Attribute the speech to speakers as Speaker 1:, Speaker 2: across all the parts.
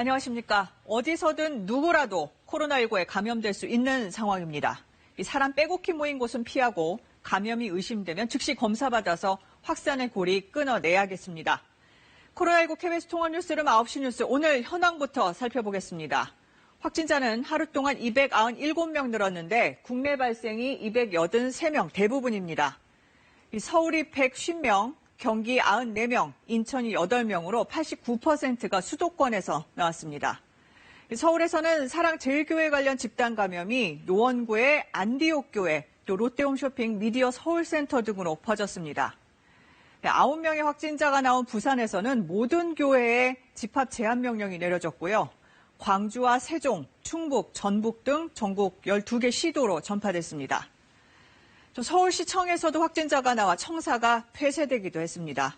Speaker 1: 안녕하십니까. 어디서든 누구라도 코로나19에 감염될 수 있는 상황입니다. 사람 빼곡히 모인 곳은 피하고 감염이 의심되면 즉시 검사받아서 확산의 고리 끊어내야겠습니다. 코로나19 KBS 통합뉴스룸 9시 뉴스 오늘 현황부터 살펴보겠습니다. 확진자는 하루 동안 297명 늘었는데 국내 발생이 283명 대부분입니다. 서울이 150명, 경기 94명, 인천이 8명으로 89%가 수도권에서 나왔습니다. 서울에서는 사랑제일교회 관련 집단 감염이 노원구의 안디옥교회, 또 롯데홈쇼핑 미디어 서울센터 등으로 퍼졌습니다. 9명의 확진자가 나온 부산에서는 모든 교회에 집합 제한 명령이 내려졌고요. 광주와 세종, 충북, 전북 등 전국 12개 시도로 전파됐습니다. 또 서울시청에서도 확진자가 나와 청사가 폐쇄되기도 했습니다.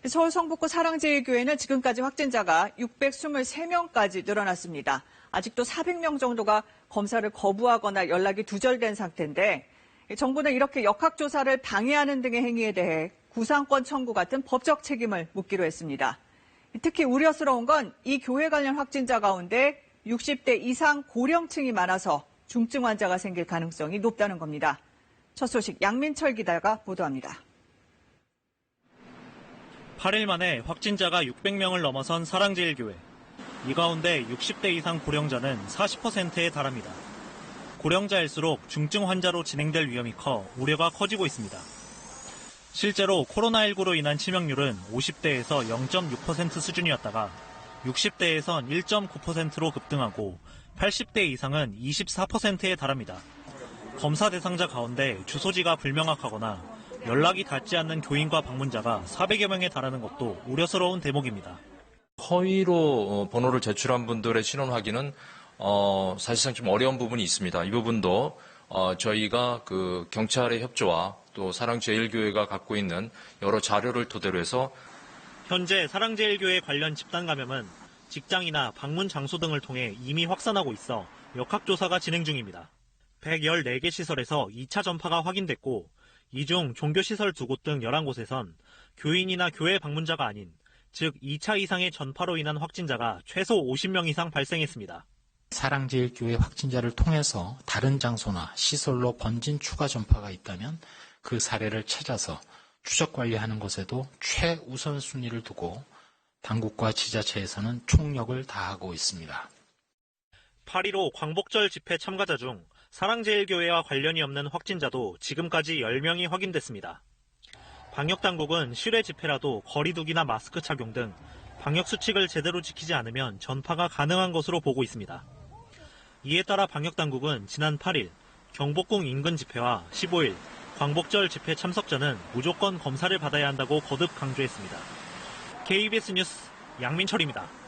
Speaker 1: 서울 성북구 사랑제일교회는 지금까지 확진자가 623명까지 늘어났습니다. 아직도 400명 정도가 검사를 거부하거나 연락이 두절된 상태인데 정부는 이렇게 역학조사를 방해하는 등의 행위에 대해 구상권 청구 같은 법적 책임을 묻기로 했습니다. 특히 우려스러운 건 이 교회 관련 확진자 가운데 60대 이상 고령층이 많아서 중증 환자가 생길 가능성이 높다는 겁니다. 첫 소식 양민철 기자가 보도합니다.
Speaker 2: 8일 만에 확진자가 600명을 넘어선 사랑제일교회. 이 가운데 60대 이상 고령자는 40%에 달합니다. 고령자일수록 중증 환자로 진행될 위험이 커 우려가 커지고 있습니다. 실제로 코로나19로 인한 치명률은 50대에서 0.6% 수준이었다가 60대에선 1.9%로 급등하고 80대 이상은 24%에 달합니다. 검사 대상자 가운데 주소지가 불명확하거나 연락이 닿지 않는 교인과 방문자가 400여 명에 달하는 것도 우려스러운 대목입니다.
Speaker 3: 허위로 번호를 제출한 분들의 신원 확인은 사실상 좀 어려운 부분이 있습니다. 이 부분도 저희가 그 경찰의 협조와 또 사랑제일교회가 갖고 있는 여러 자료를 토대로 해서
Speaker 2: 현재 사랑제일교회 관련 집단 감염은 직장이나 방문 장소 등을 통해 이미 확산하고 있어 역학조사가 진행 중입니다. 114개 시설에서 2차 전파가 확인됐고 이 중 종교시설 2곳 등 11곳에선 교인이나 교회 방문자가 아닌 즉 2차 이상의 전파로 인한 확진자가 최소 50명 이상 발생했습니다.
Speaker 4: 사랑제일교회 확진자를 통해서 다른 장소나 시설로 번진 추가 전파가 있다면 그 사례를 찾아서 추적 관리하는 것에도 최우선순위를 두고 당국과 지자체에서는 총력을 다하고 있습니다.
Speaker 2: 8.15 광복절 집회 참가자 중 사랑제일교회와 관련이 없는 확진자도 지금까지 10명이 확인됐습니다. 방역당국은 실외 집회라도 거리두기나 마스크 착용 등 방역수칙을 제대로 지키지 않으면 전파가 가능한 것으로 보고 있습니다. 이에 따라 방역당국은 지난 8일 경복궁 인근 집회와 15일 광복절 집회 참석자는 무조건 검사를 받아야 한다고 거듭 강조했습니다. KBS 뉴스 양민철입니다.